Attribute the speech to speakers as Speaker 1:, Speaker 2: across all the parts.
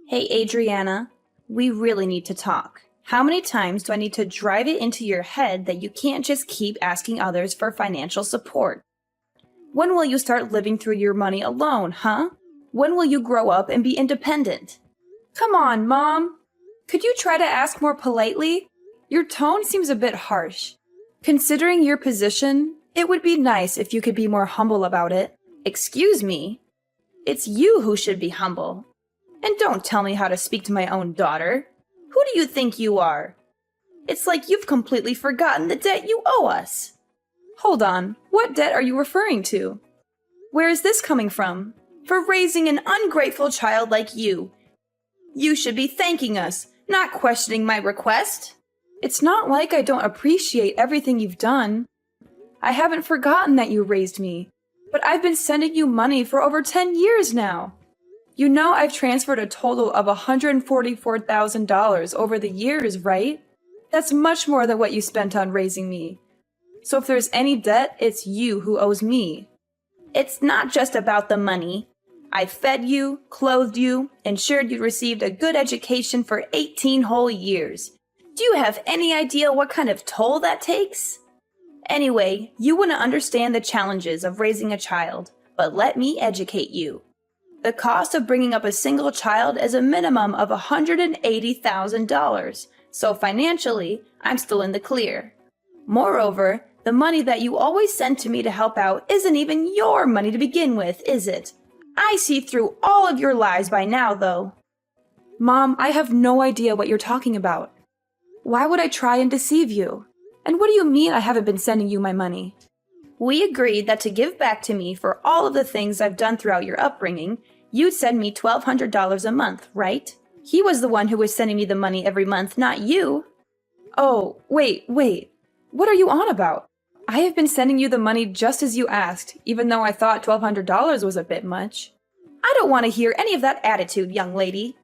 Speaker 1: Hey, Adriana, we really need to talk. How many times do I need to drive it into your head that you can't just keep asking others for financial support? When will you start living through your money alone, huh? When will you grow up and be independent? Come on, Mom! Could you try to ask more politely? Your tone seems a bit harsh. Considering your position, it would be nice if you could be more humble about it. Excuse me? It's you who should be humble. And don't tell me how to speak to my own daughter. Who do you think you are? It's like you've completely forgotten the debt you owe us. Hold on, what debt are you referring to? Where is this coming from? For raising an ungrateful child like you. You should be thanking us, not questioning my request. It's not like I don't appreciate everything you've done. I haven't forgotten that you raised me, but I've been sending you money for over 10 years now. You know I've transferred a total of $144,000 over the years, right? That's much more than what you spent on raising me. So if there's any debt, it's you who owes me. It's not just about the money. I fed you, clothed you, ensured you received a good education for 18 whole years. Do you have any idea what kind of toll that takes? Anyway, you wouldn't understand the challenges of raising a child, but let me educate you. The cost of bringing up a single child is a minimum of $180,000, so financially, I'm still in the clear. Moreover, the money that you always send to me to help out isn't even your money to begin with, is it? I see through all of your lies by now, though. Mom, I have no idea what you're talking about. Why would I try and deceive you? And what do you mean I haven't been sending you my money? We agreed that to give back to me for all of the things I've done throughout your upbringing, you'd send me $1,200 a month, right? He was the one who was sending me the money every month, not you. Oh, wait. What are you on about? I have been sending you the money just as you asked, even though I thought $1,200 was a bit much. I don't want to hear any of that attitude, young lady.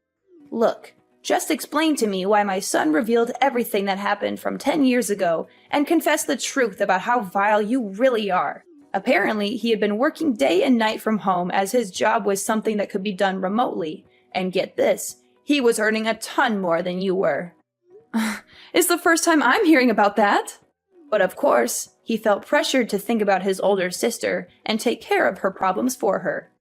Speaker 1: Look, just explain to me why my son revealed everything that happened from 10 years ago and confessed the truth about how vile you really are. Apparently, he had been working day and night from home as his job was something that could be done remotely. And get this, he was earning a ton more than you were. It's the first time I'm hearing about that. But of course, he felt pressured to think about his older sister and take care of her problems for her.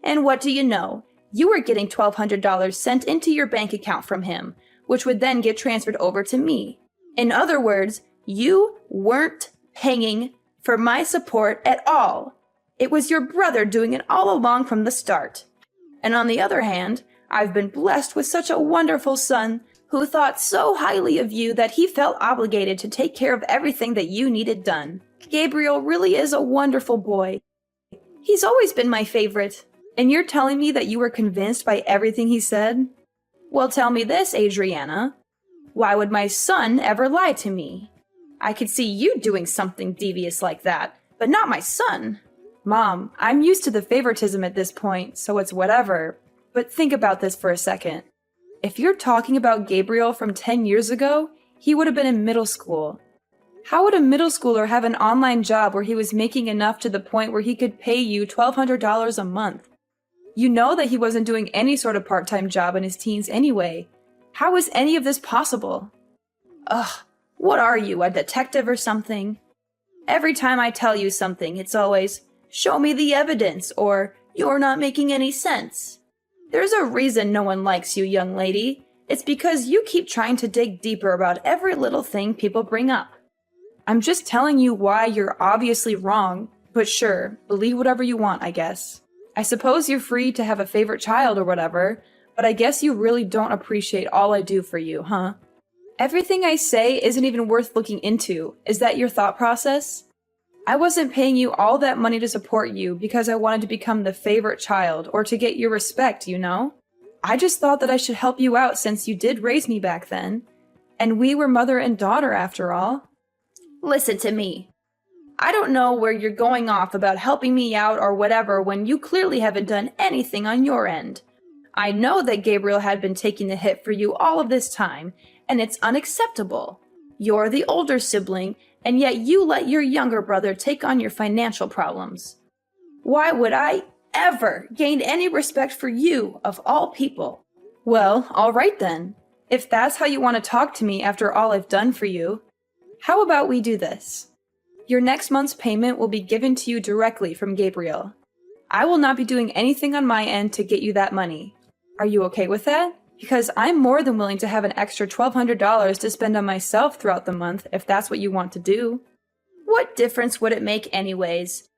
Speaker 1: And what do you know? You were getting $1,200 sent into your bank account from him, which would then get transferred over to me. In other words, you weren't paying for my support at all. It was your brother doing it all along from the start. And on the other hand, I've been blessed with such a wonderful son who thought so highly of you that he felt obligated to take care of everything that you needed done. Gabriel really is a wonderful boy. He's always been my favorite. And you're telling me that you were convinced by everything he said? Well, tell me this, Adriana. Why would my son ever lie to me? I could see you doing something devious like that, but not my son. Mom, I'm used to the favoritism at this point, so it's whatever. But think about this for a second. If you're talking about Gabriel from 10 years ago, he would have been in middle school. How would a middle schooler have an online job where he was making enough to the point where he could pay you $1,200 a month? You know that he wasn't doing any sort of part-time job in his teens anyway. How is any of this possible? Ugh, what are you, a detective or something? Every time I tell you something, it's always, show me the evidence, or you're not making any sense. There's a reason no one likes you, young lady. It's because you keep trying to dig deeper about every little thing people bring up. I'm just telling you why you're obviously wrong, but sure, believe whatever you want, I guess. I suppose you're free to have a favorite child or whatever, but I guess you really don't appreciate all I do for you, huh? Everything I say isn't even worth looking into. Is that your thought process? I wasn't paying you all that money to support you because I wanted to become the favorite child or to get your respect, you know? I just thought that I should help you out since you did raise me back then. And we were mother and daughter after all. Listen to me. I don't know where you're going off about helping me out or whatever when you clearly haven't done anything on your end. I know that Gabriel had been taking the hit for you all of this time, and it's unacceptable. You're the older sibling, and yet you let your younger brother take on your financial problems. Why would I ever gain any respect for you, of all people? Well, all right then. If that's how you want to talk to me after all I've done for you, how about we do this? Your next month's payment will be given to you directly from Gabriel. I will not be doing anything on my end to get you that money. Are you okay with that? Because I'm more than willing to have an extra $1,200 to spend on myself throughout the month if that's what you want to do. What difference would it make anyways?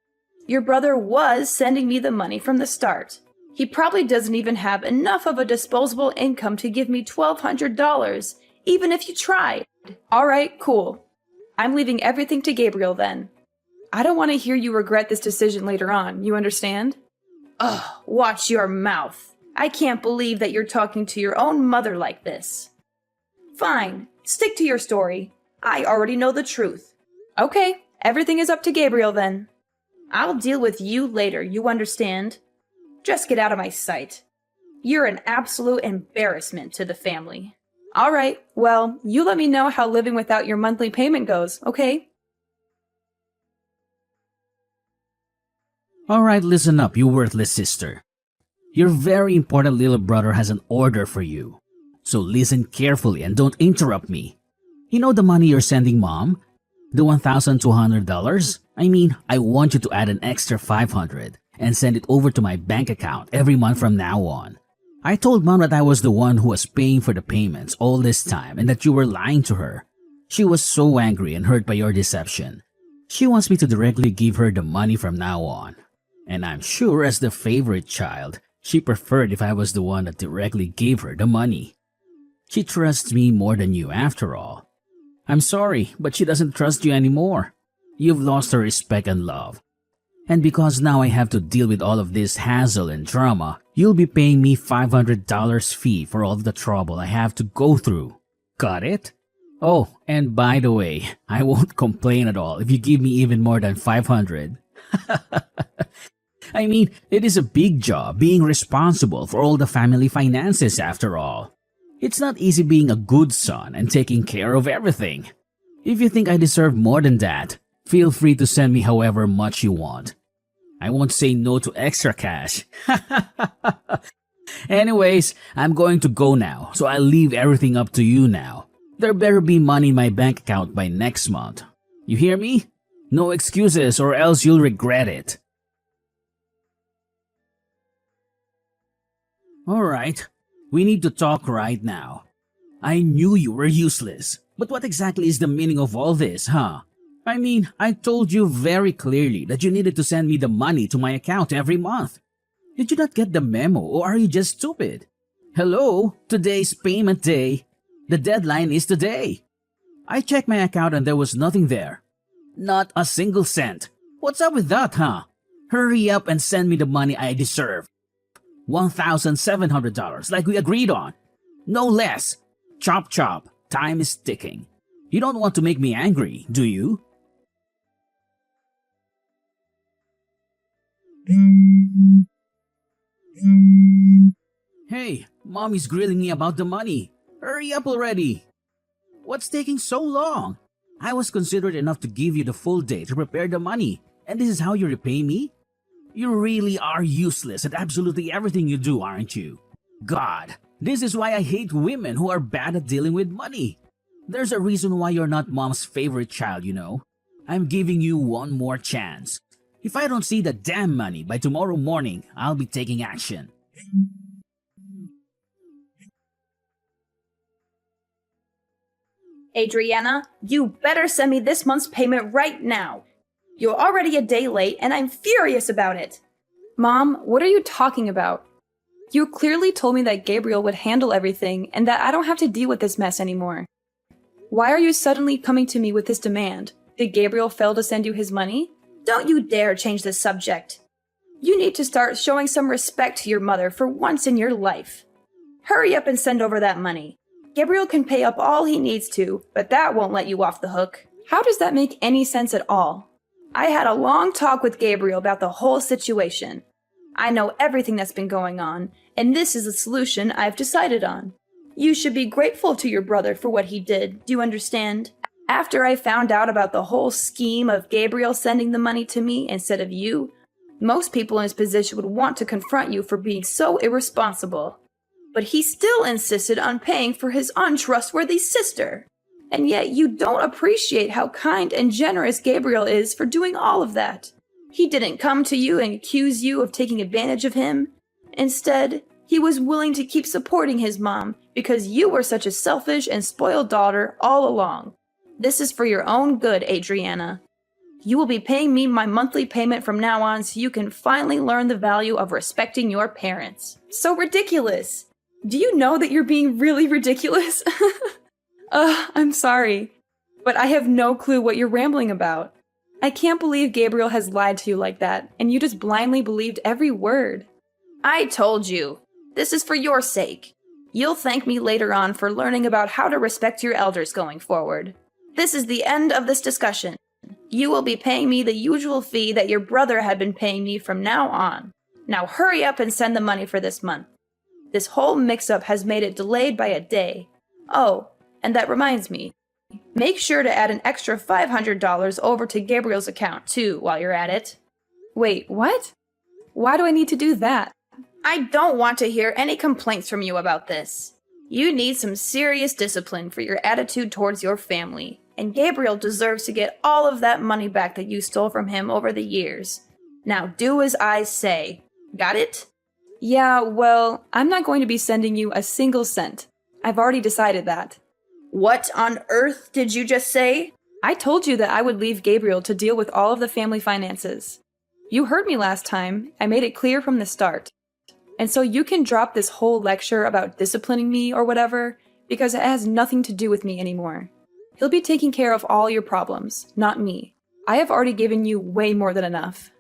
Speaker 1: Your brother was sending me the money from the start. He probably doesn't even have enough of a disposable income to give me $1,200, even if you tried. All right, cool. I'm leaving everything to Gabriel then. I don't want to hear you regret this decision later on, you understand? Ugh, watch your mouth. I can't believe that you're talking to your own mother like this. Fine, stick to your story. I already know the truth. Okay, everything is up to Gabriel then. I'll deal with you later, you understand? Just get out of my sight. You're an absolute embarrassment to the family. All right, well, you let me know how living without your monthly payment goes, okay?
Speaker 2: All right, listen up, you worthless sister. Your very important little brother has an order for you. So listen carefully and don't interrupt me. You know the money you're sending Mom? The $1,200? I mean, I want you to add an extra $500 and send it over to my bank account every month from now on. I told Mom that I was the one who was paying for the payments all this time and that you were lying to her. She was so angry and hurt by your deception. She wants me to directly give her the money from now on. And I'm sure as the favorite child, she preferred if I was the one that directly gave her the money. She trusts me more than you after all. I'm sorry, but she doesn't trust you anymore. You've lost her respect and love. And because now I have to deal with all of this hassle and drama, you'll be paying me $500 fee for all of the trouble I have to go through. Got it? Oh, and by the way, I won't complain at all if you give me even more than $500. I mean, it is a big job being responsible for all the family finances after all. It's not easy being a good son and taking care of everything. If you think I deserve more than that, feel free to send me however much you want. I won't say no to extra cash. Anyways, I'm going to go now, so I'll leave everything up to you now. There better be money in my bank account by next month. You hear me? No excuses or else you'll regret it. Alright, we need to talk right now. I knew you were useless, but what exactly is the meaning of all this, huh? I mean, I told you very clearly that you needed to send me the money to my account every month. Did you not get the memo or are you just stupid? Hello, today's payment day. The deadline is today. I checked my account and there was nothing there. Not a single cent. What's up with that, huh? Hurry up and send me the money I deserve. $1,700 like we agreed on. No less. Chop chop. Time is ticking. You don't want to make me angry, do you? Hey, Mommy's grilling me about the money. Hurry up already. What's taking so long? I was considerate enough to give you the full day to prepare the money, and this is how you repay me? You really are useless at absolutely everything you do, aren't you? God, this is why I hate women who are bad at dealing with money. There's a reason why you're not Mom's favorite child, you know. I'm giving you one more chance. If I don't see the damn money by tomorrow morning, I'll be taking action.
Speaker 1: Adriana, you better send me this month's payment right now. You're already a day late, and I'm furious about it. Mom, what are you talking about? You clearly told me that Gabriel would handle everything and that I don't have to deal with this mess anymore. Why are you suddenly coming to me with this demand? Did Gabriel fail to send you his money? Don't you dare change the subject. You need to start showing some respect to your mother for once in your life. Hurry up and send over that money. Gabriel can pay up all he needs to, but that won't let you off the hook. How does that make any sense at all? I had a long talk with Gabriel about the whole situation. I know everything that's been going on, and this is the solution I've decided on. You should be grateful to your brother for what he did, do you understand? After I found out about the whole scheme of Gabriel sending the money to me instead of you, most people in his position would want to confront you for being so irresponsible. but he still insisted on paying for his untrustworthy sister. And yet you don't appreciate how kind and generous Gabriel is for doing all of that. He didn't come to you and accuse you of taking advantage of him. Instead, he was willing to keep supporting his mom because you were such a selfish and spoiled daughter all along. This is for your own good, Adriana. You will be paying me my monthly payment from now on so you can finally learn the value of respecting your parents. So ridiculous. Do you know that you're being really ridiculous? I'm sorry, but I have no clue what you're rambling about. I can't believe Gabriel has lied to you like that, and you just blindly believed every word. I told you. This is for your sake. You'll thank me later on for learning about how to respect your elders going forward. This is the end of this discussion. You will be paying me the usual fee that your brother had been paying me from now on. Now hurry up and send the money for this month. This whole mix-up has made it delayed by a day. Oh, and that reminds me. Make sure to add an extra $500 over to Gabriel's account, too, while you're at it.
Speaker 3: Wait, what? Why do I need to do that?
Speaker 1: I don't want to hear any complaints from you about this. You need some serious discipline for your attitude towards your family, and Gabriel deserves to get all of that money back that you stole from him over the years. Now do as I say. Got it?
Speaker 3: Yeah, well, I'm not going to be sending you a single cent. I've already decided that.
Speaker 1: What on earth did you just say?
Speaker 3: I told you that I would leave Gabriel to deal with all of the family finances. You heard me last time. I made it clear from the start. And so you can drop this whole lecture about disciplining me or whatever, because it has nothing to do with me anymore. He'll be taking care of all your problems, not me. I have already given you way more than enough.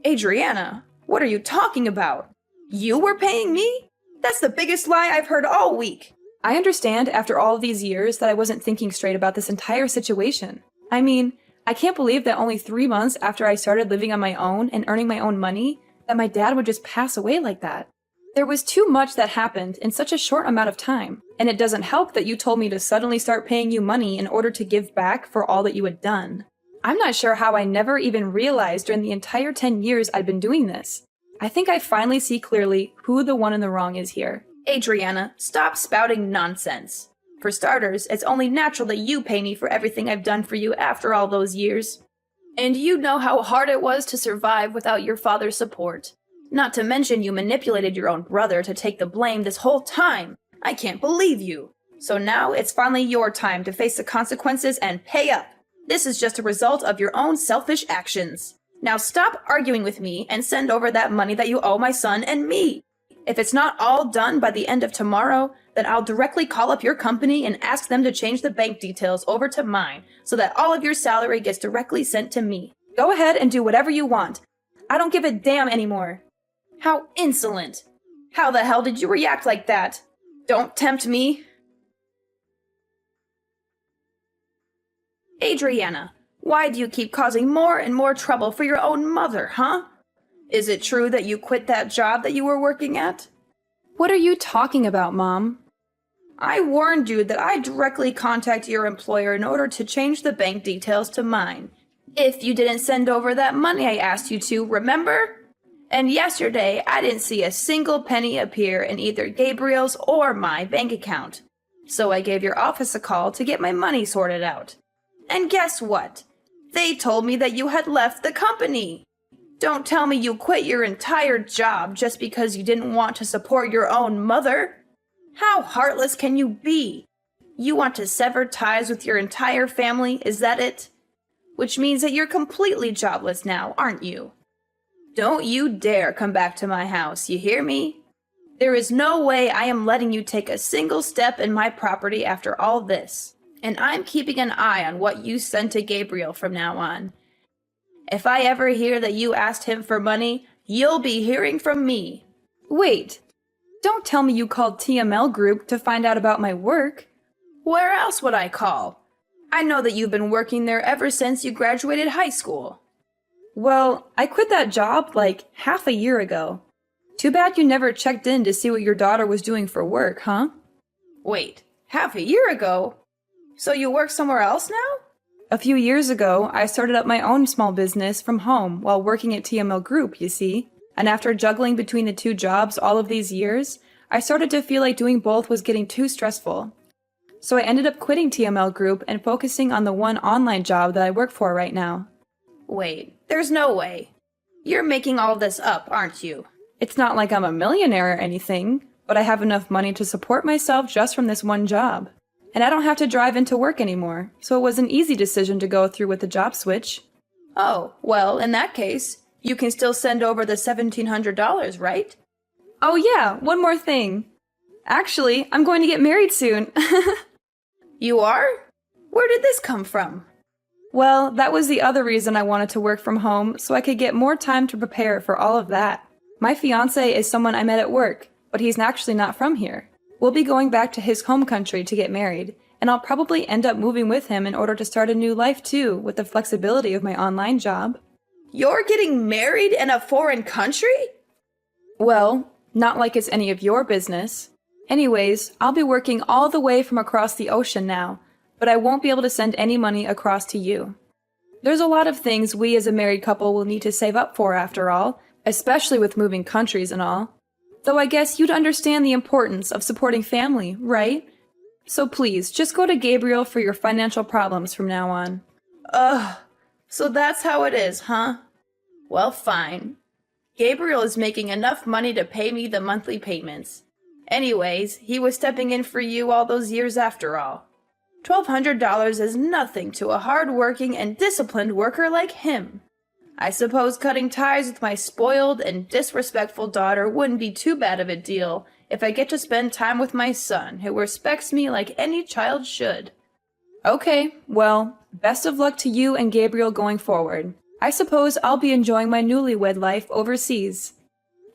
Speaker 1: Adriana, what are you talking about? You were paying me? That's the biggest lie I've heard all week.
Speaker 3: I understand after all of these years that I wasn't thinking straight about this entire situation. I mean, I can't believe that only 3 months after I started living on my own and earning my own money, that my dad would just pass away like that. There was too much that happened in such a short amount of time, and it doesn't help that you told me to suddenly start paying you money in order to give back for all that you had done. I'm not sure how I never even realized during the entire 10 years I'd been doing this. I think I finally see clearly who the one in the wrong is here.
Speaker 1: Adriana, stop spouting nonsense. For starters, it's only natural that you pay me for everything I've done for you after all those years. And you know how hard it was to survive without your father's support. Not to mention you manipulated your own brother to take the blame this whole time. I can't believe you. So now it's finally your time to face the consequences and pay up. This is just a result of your own selfish actions. Now stop arguing with me and send over that money that you owe my son and me. If it's not all done by the end of tomorrow, then I'll directly call up your company and ask them to change the bank details over to mine so that all of your salary gets directly sent to me.
Speaker 3: Go ahead and do whatever you want. I don't give a damn anymore.
Speaker 1: How insolent! How the hell did you react like that? Don't tempt me. Adriana, why do you keep causing more and more trouble for your own mother, huh? Is it true that you quit that job that you were working at?
Speaker 3: What are you talking about, Mom?
Speaker 1: I warned you that I'd directly contact your employer in order to change the bank details to mine. If you didn't send over that money I asked you to, remember? And yesterday, I didn't see a single penny appear in either Gabriel's or my bank account. So I gave your office a call to get my money sorted out. And guess what? They told me that you had left the company. Don't tell me you quit your entire job just because you didn't want to support your own mother. How heartless can you be? You want to sever ties with your entire family, is that it? Which means that you're completely jobless now, aren't you? Don't you dare come back to my house, you hear me? There is no way I am letting you take a single step in my property after all this. And I'm keeping an eye on what you send to Gabriel from now on. If I ever hear that you asked him for money, you'll be hearing from me.
Speaker 3: Wait, don't tell me you called TML Group to find out about my work.
Speaker 1: Where else would I call? I know that you've been working there ever since you graduated high school.
Speaker 3: Well, I quit that job like half a year ago. Too bad you never checked in to see what your daughter was doing for work, huh?
Speaker 1: Wait, half a year ago? So you work somewhere else now?
Speaker 3: A few years ago, I started up my own small business from home while working at TML Group, you see. And after juggling between the two jobs all of these years, I started to feel like doing both was getting too stressful. So I ended up quitting TML Group and focusing on the one online job that I work for right now.
Speaker 1: Wait, there's no way. You're making all this up, aren't you?
Speaker 3: It's not like I'm a millionaire or anything, but I have enough money to support myself just from this one job. And I don't have to drive into work anymore, so it was an easy decision to go through with the job switch.
Speaker 1: Oh, well, in that case, you can still send over the $1,700, right?
Speaker 3: Oh yeah, one more thing. Actually, I'm going to get married soon.
Speaker 1: You are? Where did this come from?
Speaker 3: Well, that was the other reason I wanted to work from home, so I could get more time to prepare for all of that. My fiancé is someone I met at work, but he's actually not from here. We'll be going back to his home country to get married, and I'll probably end up moving with him in order to start a new life too, with the flexibility of my online job.
Speaker 1: You're getting married in a foreign country?
Speaker 3: Well, not like it's any of your business. Anyways, I'll be working all the way from across the ocean now, but I won't be able to send any money across to you. There's a lot of things we as a married couple will need to save up for after all, especially with moving countries and all. Though I guess you'd understand the importance of supporting family, right? So please, just go to Gabriel for your financial problems from now on.
Speaker 1: Ugh, so that's how it is, huh? Well, fine. Gabriel is making enough money to pay me the monthly payments. Anyways, he was stepping in for you all those years after all. $1,200 is nothing to a hard-working and disciplined worker like him. I suppose cutting ties with my spoiled and disrespectful daughter wouldn't be too bad of a deal if I get to spend time with my son, who respects me like any child should.
Speaker 3: Okay, well, best of luck to you and Gabriel going forward. I suppose I'll be enjoying my newlywed life overseas.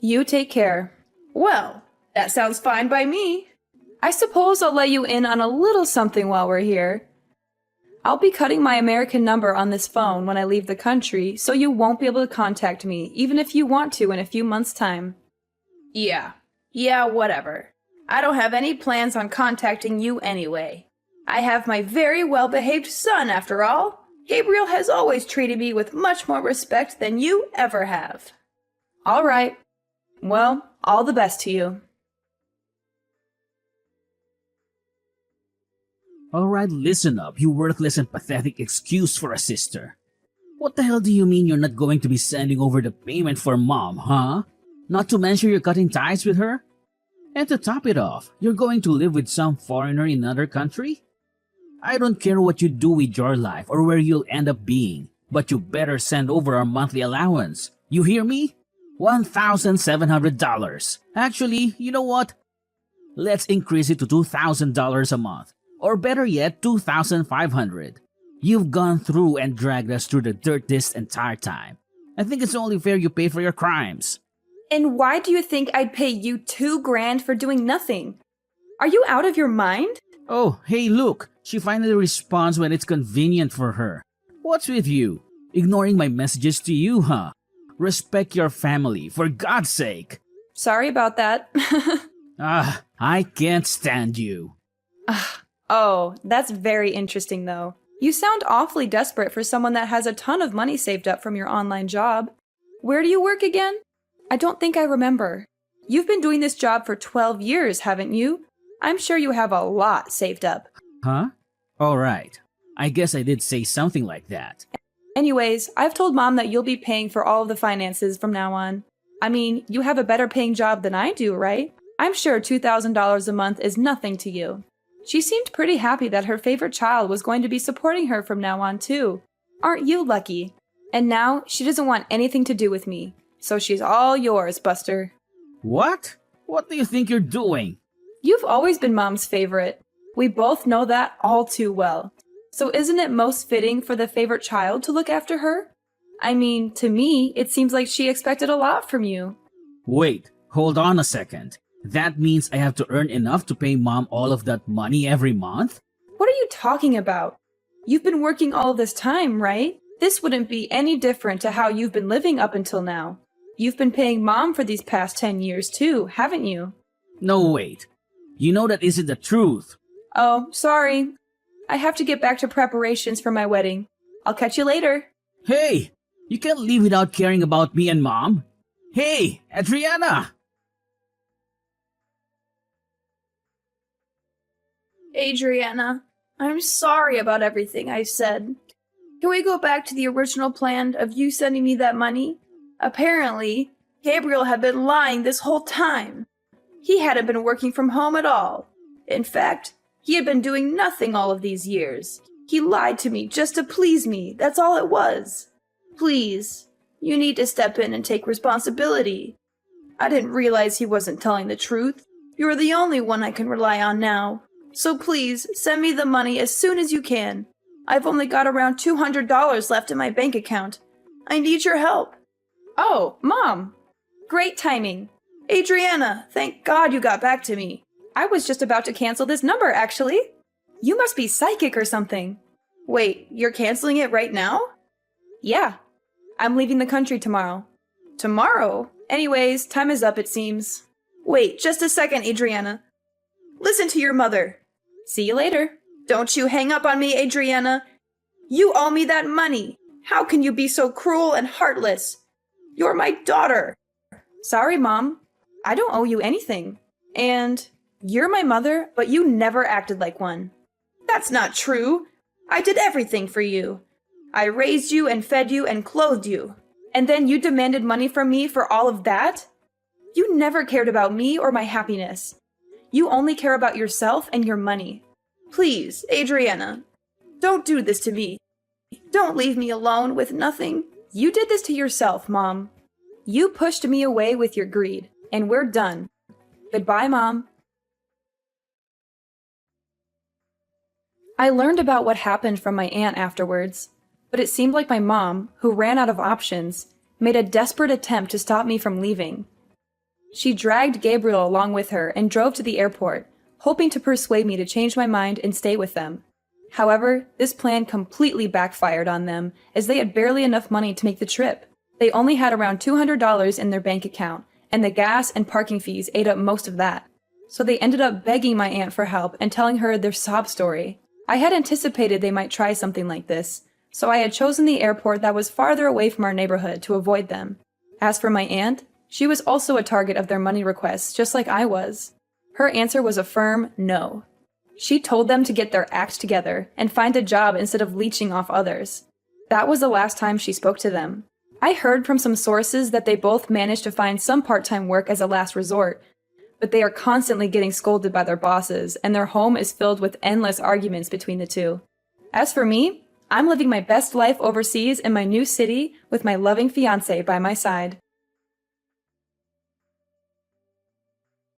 Speaker 3: You take care.
Speaker 1: Well, that sounds fine by me.
Speaker 3: I suppose I'll let you in on a little something while we're here. I'll be cutting my American number on this phone when I leave the country, so you won't be able to contact me, even if you want to in a few months' time.
Speaker 1: Yeah, whatever. I don't have any plans on contacting you anyway. I have my very well-behaved son, after all. Gabriel has always treated me with much more respect than you ever have.
Speaker 3: All right. Well, all the best to you.
Speaker 2: Alright, listen up, you worthless and pathetic excuse for a sister. What the hell do you mean you're not going to be sending over the payment for mom, huh? Not to mention you're cutting ties with her? And to top it off, you're going to live with some foreigner in another country? I don't care what you do with your life or where you'll end up being, but you better send over our monthly allowance. You hear me? $1,700. Actually, you know what? Let's increase it to $2,000 a month. Or better yet, $2,500. You've gone through and dragged us through the dirt this entire time. I think it's only fair you pay for your crimes.
Speaker 3: And why do you think I'd pay you $2,000 for doing nothing? Are you out of your mind?
Speaker 2: Oh, hey look, she finally responds when it's convenient for her. What's with you? Ignoring my messages to you, huh? Respect your family, for God's sake.
Speaker 3: Sorry about that.
Speaker 2: I can't stand you.
Speaker 3: Oh, that's very interesting though. You sound awfully desperate for someone that has a ton of money saved up from your online job. Where do you work again? I don't think I remember. You've been doing this job for 12 years, haven't you? I'm sure you have a lot saved up.
Speaker 2: Huh? Alright. I guess I did say something like that.
Speaker 3: Anyways, I've told Mom that you'll be paying for all of the finances from now on. I mean, you have a better paying job than I do, right? I'm sure $2,000 a month is nothing to you. She seemed pretty happy that her favorite child was going to be supporting her from now on, too. Aren't you lucky? And now, she doesn't want anything to do with me. So she's all yours, Buster.
Speaker 2: What? What do you think you're doing?
Speaker 3: You've always been Mom's favorite. We both know that all too well. So isn't it most fitting for the favorite child to look after her? I mean, to me, it seems like she expected a lot from you.
Speaker 2: Wait, hold on a second. That means I have to earn enough to pay Mom all of that money every month?
Speaker 3: What are you talking about? You've been working all this time, right? This wouldn't be any different to how you've been living up until now. You've been paying Mom for these past 10 years too, haven't you?
Speaker 2: No, wait. You know that isn't the truth.
Speaker 3: Oh, sorry. I have to get back to preparations for my wedding. I'll catch you later.
Speaker 2: Hey! You can't leave without caring about me and Mom. Hey, Adriana!
Speaker 1: Adriana, I'm sorry about everything I said. Can we go back to the original plan of you sending me that money? Apparently, Gabriel had been lying this whole time. He hadn't been working from home at all. In fact, he had been doing nothing all of these years. He lied to me just to please me, that's all it was. Please, you need to step in and take responsibility. I didn't realize he wasn't telling the truth. You're the only one I can rely on now. So please, send me the money as soon as you can. I've only got around $200 left in my bank account. I need your help.
Speaker 3: Oh, Mom! Great timing.
Speaker 1: Adriana, thank God you got back to me.
Speaker 3: I was just about to cancel this number, actually. You must be psychic or something.
Speaker 1: Wait, you're canceling it right now?
Speaker 3: Yeah. I'm leaving the country tomorrow.
Speaker 1: Tomorrow?
Speaker 3: Anyways, time is up, it seems.
Speaker 1: Wait, just a second, Adriana. Listen to your mother.
Speaker 3: See you later.
Speaker 1: Don't you hang up on me, Adriana. You owe me that money. How can you be so cruel and heartless? You're my daughter.
Speaker 3: Sorry, Mom. I don't owe you anything. And you're my mother, but you never acted like one.
Speaker 1: That's not true. I did everything for you. I raised you and fed you and clothed you.
Speaker 3: And then you demanded money from me for all of that? You never cared about me or my happiness. You only care about yourself and your money.
Speaker 1: Please, Adriana, don't do this to me. Don't leave me alone with nothing.
Speaker 3: You did this to yourself, Mom. You pushed me away with your greed, and we're done. Goodbye, Mom. I learned about what happened from my aunt afterwards, but it seemed like my mom, who ran out of options, made a desperate attempt to stop me from leaving. She dragged Gabriel along with her and drove to the airport, hoping to persuade me to change my mind and stay with them. However, this plan completely backfired on them, as they had barely enough money to make the trip. They only had around $200 in their bank account, and the gas and parking fees ate up most of that. So they ended up begging my aunt for help and telling her their sob story. I had anticipated they might try something like this, so I had chosen the airport that was farther away from our neighborhood to avoid them. As for my aunt, she was also a target of their money requests, just like I was. Her answer was a firm no. She told them to get their act together and find a job instead of leeching off others. That was the last time she spoke to them. I heard from some sources that they both managed to find some part-time work as a last resort, but they are constantly getting scolded by their bosses, and their home is filled with endless arguments between the two. As for me, I'm living my best life overseas in my new city with my loving fiancé by my side.